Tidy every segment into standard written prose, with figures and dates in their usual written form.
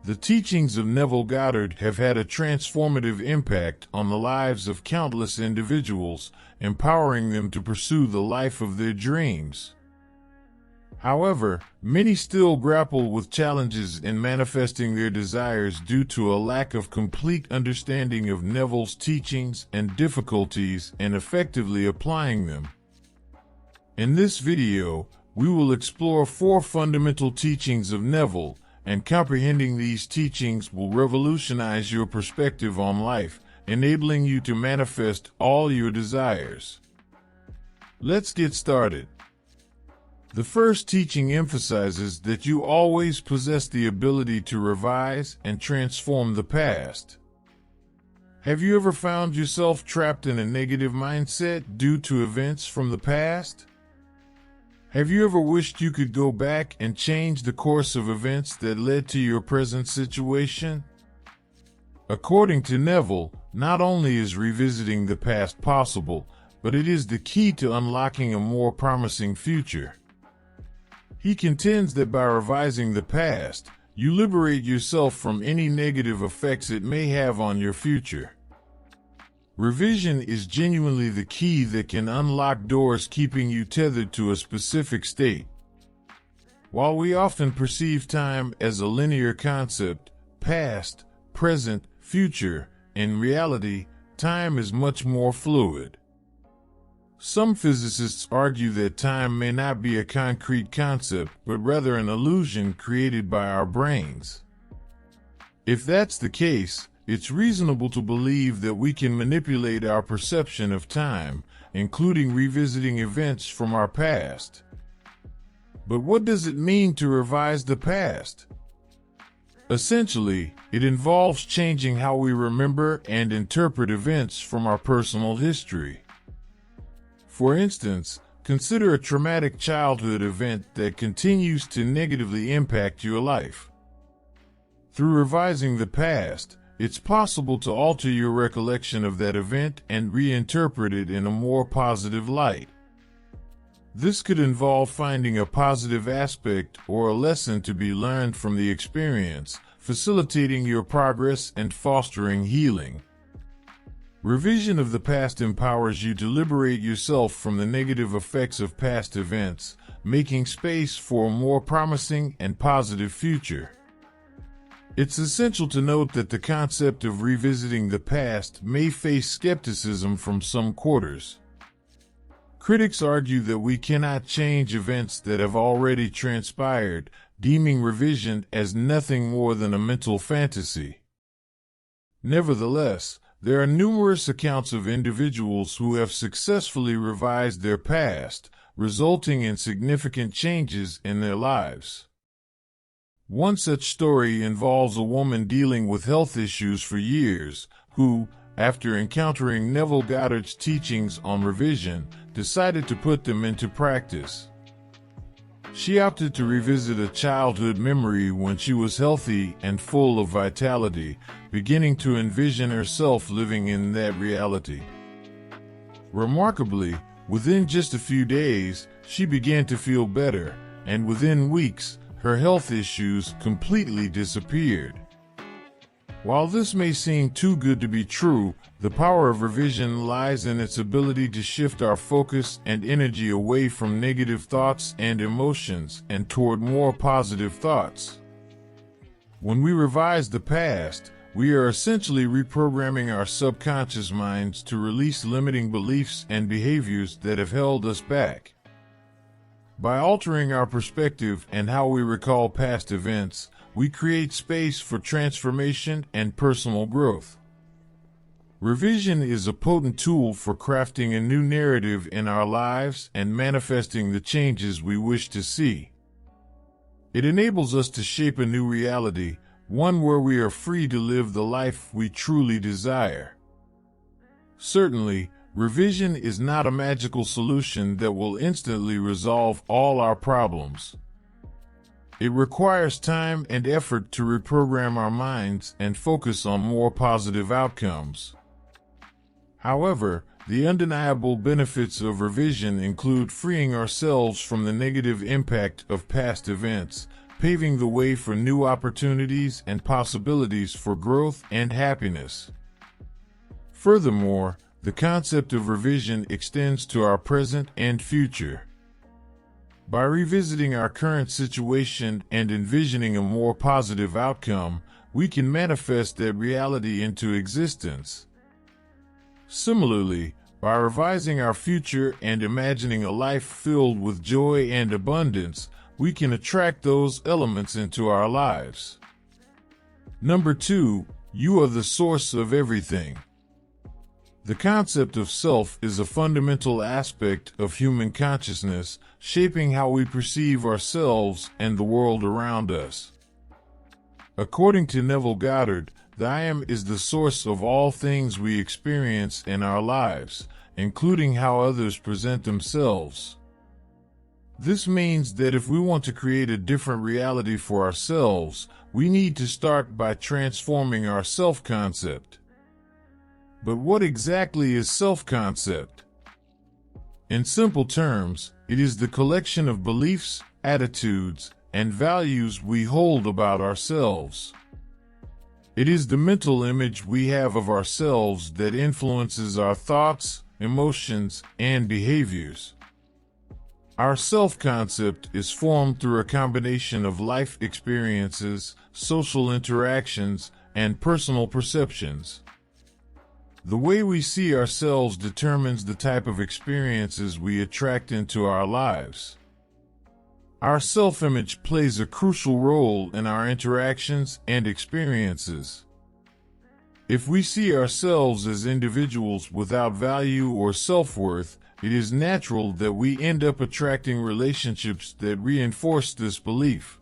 The teachings of Neville Goddard have had a transformative impact on the lives of countless individuals, empowering them to pursue the life of their dreams. However, many still grapple with challenges in manifesting their desires due to a lack of complete understanding of Neville's teachings and difficulties in effectively applying them. In this video, we will explore 4 fundamental teachings of Neville, and comprehending these teachings will revolutionize your perspective on life, enabling you to manifest all your desires. Let's get started. The first teaching emphasizes that you always possess the ability to revise and transform the past. Have you ever found yourself trapped in a negative mindset due to events from the past? Have you ever wished you could go back and change the course of events that led to your present situation? According to Neville, not only is revisiting the past possible, but it is the key to unlocking a more promising future. He contends that by revising the past, you liberate yourself from any negative effects it may have on your future. Revision is genuinely the key that can unlock doors keeping you tethered to a specific state. While we often perceive time as a linear concept, past, present, future, in reality, time is much more fluid. Some physicists argue that time may not be a concrete concept, but rather an illusion created by our brains. If that's the case, it's reasonable to believe that we can manipulate our perception of time, including revisiting events from our past. But what does it mean to revise the past? Essentially, it involves changing how we remember and interpret events from our personal history. For instance, consider a traumatic childhood event that continues to negatively impact your life. Through revising the past, it's possible to alter your recollection of that event and reinterpret it in a more positive light. This could involve finding a positive aspect or a lesson to be learned from the experience, facilitating your progress and fostering healing. Revision of the past empowers you to liberate yourself from the negative effects of past events, making space for a more promising and positive future. It's essential to note that the concept of revisiting the past may face skepticism from some quarters. Critics argue that we cannot change events that have already transpired, deeming revision as nothing more than a mental fantasy. Nevertheless, there are numerous accounts of individuals who have successfully revised their past, resulting in significant changes in their lives. One such story involves a woman dealing with health issues for years, who, after encountering Neville Goddard's teachings on revision, decided to put them into practice. She opted to revisit a childhood memory when she was healthy and full of vitality, beginning to envision herself living in that reality. Remarkably, within just a few days, she began to feel better, and within weeks, her health issues completely disappeared. While this may seem too good to be true, the power of revision lies in its ability to shift our focus and energy away from negative thoughts and emotions and toward more positive thoughts. When we revise the past, we are essentially reprogramming our subconscious minds to release limiting beliefs and behaviors that have held us back. By altering our perspective and how we recall past events, we create space for transformation and personal growth. Revision is a potent tool for crafting a new narrative in our lives and manifesting the changes we wish to see. It enables us to shape a new reality, one where we are free to live the life we truly desire. Certainly, revision is not a magical solution that will instantly resolve all our problems. It requires time and effort to reprogram our minds and focus on more positive outcomes. However, the undeniable benefits of revision include freeing ourselves from the negative impact of past events, paving the way for new opportunities and possibilities for growth and happiness. Furthermore, the concept of revision extends to our present and future. By revisiting our current situation and envisioning a more positive outcome, we can manifest that reality into existence. Similarly, by revising our future and imagining a life filled with joy and abundance, we can attract those elements into our lives. Number 2, you are the source of everything. The concept of self is a fundamental aspect of human consciousness, shaping how we perceive ourselves and the world around us. According to Neville Goddard, the I am is the source of all things we experience in our lives, including how others present themselves. This means that if we want to create a different reality for ourselves, we need to start by transforming our self-concept. But what exactly is self-concept? In simple terms, it is the collection of beliefs, attitudes, and values we hold about ourselves. It is the mental image we have of ourselves that influences our thoughts, emotions, and behaviors. Our self-concept is formed through a combination of life experiences, social interactions, and personal perceptions. The way we see ourselves determines the type of experiences we attract into our lives. Our self-image plays a crucial role in our interactions and experiences. If we see ourselves as individuals without value or self-worth, it is natural that we end up attracting relationships that reinforce this belief.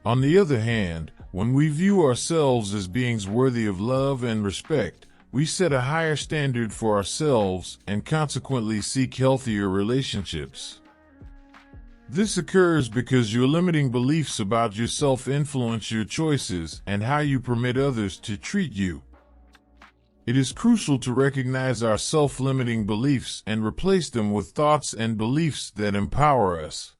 On the other hand, when we view ourselves as beings worthy of love and respect, we set a higher standard for ourselves and consequently seek healthier relationships. This occurs because your limiting beliefs about yourself influence your choices and how you permit others to treat you. It is crucial to recognize our self-limiting beliefs and replace them with thoughts and beliefs that empower us.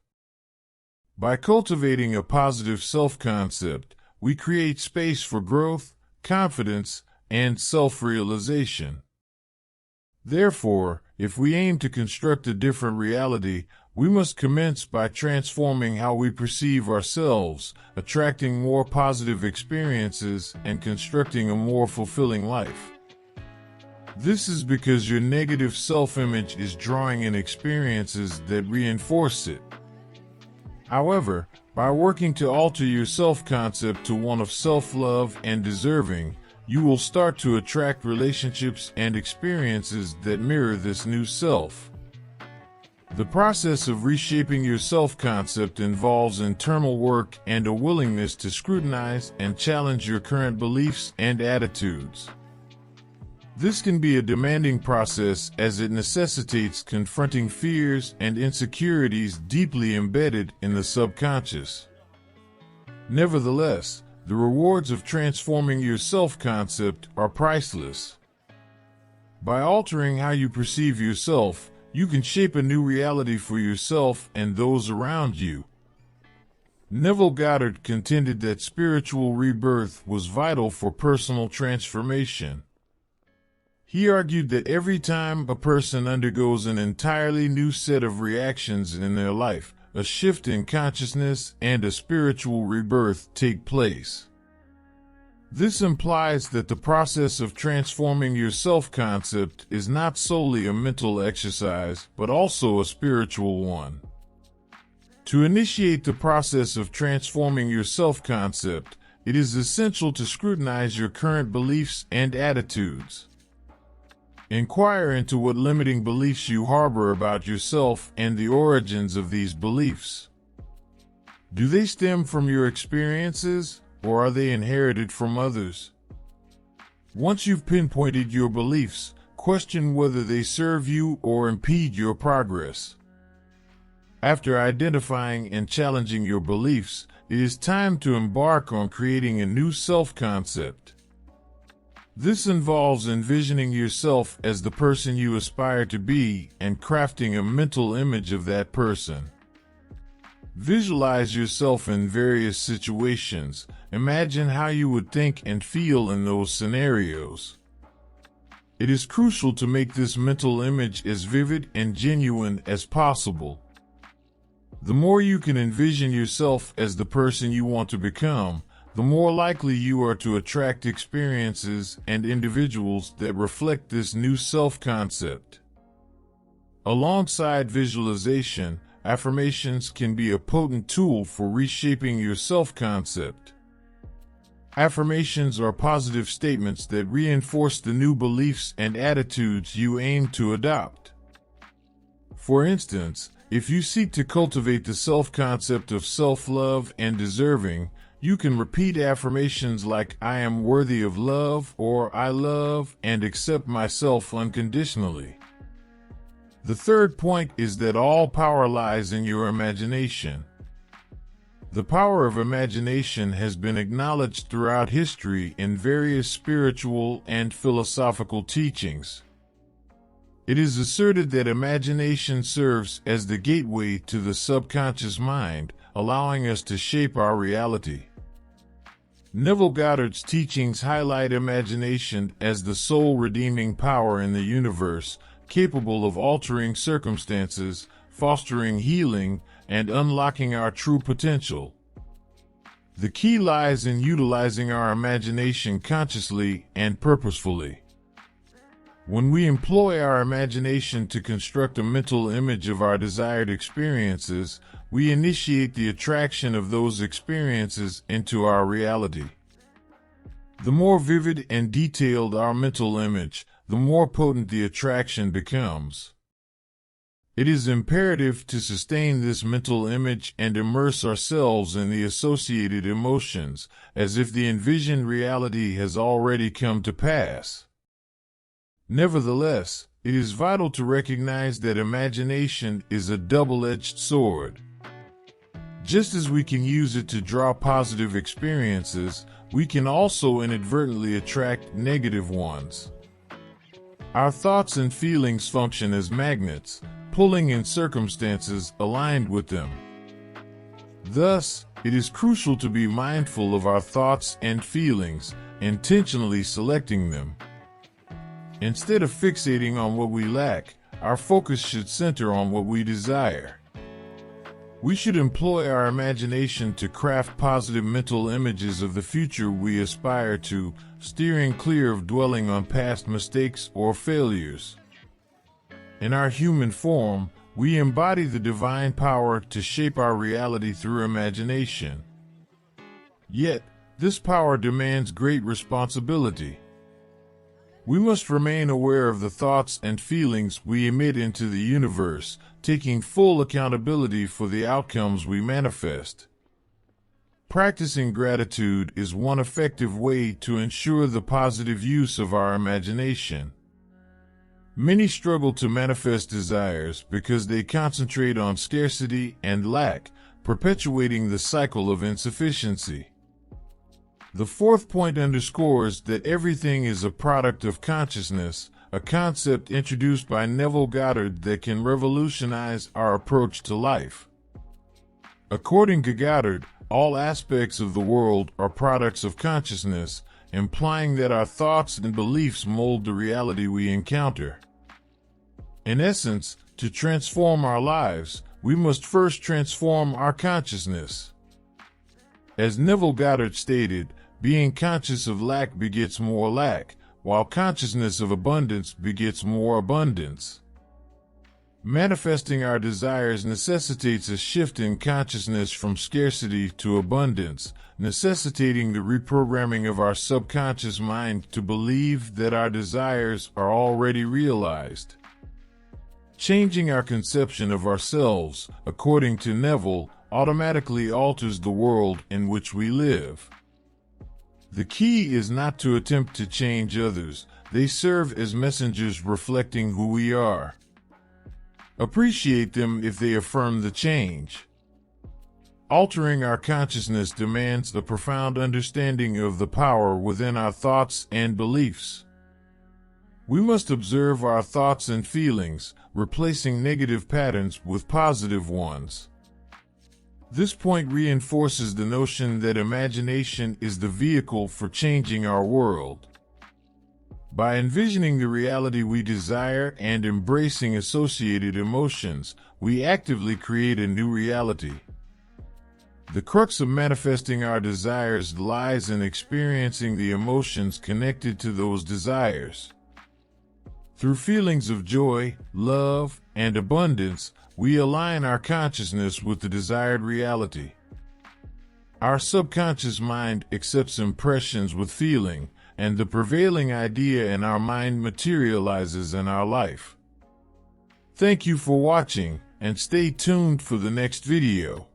By cultivating a positive self-concept, we create space for growth, confidence, and self-realization. Therefore, if we aim to construct a different reality, we must commence by transforming how we perceive ourselves, attracting more positive experiences, and constructing a more fulfilling life. This is because your negative self-image is drawing in experiences that reinforce it. However, by working to alter your self-concept to one of self-love and deserving, you will start to attract relationships and experiences that mirror this new self. The process of reshaping your self-concept involves internal work and a willingness to scrutinize and challenge your current beliefs and attitudes. This can be a demanding process as it necessitates confronting fears and insecurities deeply embedded in the subconscious. Nevertheless, the rewards of transforming your self-concept are priceless. By altering how you perceive yourself, you can shape a new reality for yourself and those around you. Neville Goddard contended that spiritual rebirth was vital for personal transformation. He argued that every time a person undergoes an entirely new set of reactions in their life, a shift in consciousness and a spiritual rebirth take place. This implies that the process of transforming your self-concept is not solely a mental exercise, but also a spiritual one. To initiate the process of transforming your self-concept, it is essential to scrutinize your current beliefs and attitudes. Inquire into what limiting beliefs you harbor about yourself and the origins of these beliefs. Do they stem from your experiences, or are they inherited from others? Once you've pinpointed your beliefs, question whether they serve you or impede your progress. After identifying and challenging your beliefs, it is time to embark on creating a new self-concept. This involves envisioning yourself as the person you aspire to be and crafting a mental image of that person. Visualize yourself in various situations. Imagine how you would think and feel in those scenarios. It is crucial to make this mental image as vivid and genuine as possible. The more you can envision yourself as the person you want to become, the more likely you are to attract experiences and individuals that reflect this new self-concept. Alongside visualization, affirmations can be a potent tool for reshaping your self-concept. Affirmations are positive statements that reinforce the new beliefs and attitudes you aim to adopt. For instance, if you seek to cultivate the self-concept of self-love and deserving, you can repeat affirmations like "I am worthy of love" or "I love and accept myself unconditionally." The third point is that all power lies in your imagination. The power of imagination has been acknowledged throughout history in various spiritual and philosophical teachings. It is asserted that imagination serves as the gateway to the subconscious mind, allowing us to shape our reality. Neville Goddard's teachings highlight imagination as the sole redeeming power in the universe, capable of altering circumstances, fostering healing, and unlocking our true potential. The key lies in utilizing our imagination consciously and purposefully. When we employ our imagination to construct a mental image of our desired experiences, we initiate the attraction of those experiences into our reality. The more vivid and detailed our mental image, the more potent the attraction becomes. It is imperative to sustain this mental image and immerse ourselves in the associated emotions, as if the envisioned reality has already come to pass. Nevertheless, it is vital to recognize that imagination is a double-edged sword. Just as we can use it to draw positive experiences, we can also inadvertently attract negative ones. Our thoughts and feelings function as magnets, pulling in circumstances aligned with them. Thus, it is crucial to be mindful of our thoughts and feelings, intentionally selecting them. Instead of fixating on what we lack, our focus should center on what we desire. We should employ our imagination to craft positive mental images of the future we aspire to, steering clear of dwelling on past mistakes or failures. In our human form, we embody the divine power to shape our reality through imagination. Yet, this power demands great responsibility. We must remain aware of the thoughts and feelings we emit into the universe, taking full accountability for the outcomes we manifest. Practicing gratitude is one effective way to ensure the positive use of our imagination. Many struggle to manifest desires because they concentrate on scarcity and lack, perpetuating the cycle of insufficiency. The fourth point underscores that everything is a product of consciousness, a concept introduced by Neville Goddard that can revolutionize our approach to life. According to Goddard, all aspects of the world are products of consciousness, implying that our thoughts and beliefs mold the reality we encounter. In essence, to transform our lives, we must first transform our consciousness. As Neville Goddard stated, being conscious of lack begets more lack, while consciousness of abundance begets more abundance. Manifesting our desires necessitates a shift in consciousness from scarcity to abundance, necessitating the reprogramming of our subconscious mind to believe that our desires are already realized. Changing our conception of ourselves, according to Neville, automatically alters the world in which we live. The key is not to attempt to change others. They serve as messengers reflecting who we are. Appreciate them if they affirm the change. Altering our consciousness demands a profound understanding of the power within our thoughts and beliefs. We must observe our thoughts and feelings, replacing negative patterns with positive ones. This point reinforces the notion that imagination is the vehicle for changing our world. By envisioning the reality we desire and embracing associated emotions, we actively create a new reality. The crux of manifesting our desires lies in experiencing the emotions connected to those desires. Through feelings of joy, love, and abundance, we align our consciousness with the desired reality. Our subconscious mind accepts impressions with feeling, and the prevailing idea in our mind materializes in our life. Thank you for watching, and stay tuned for the next video.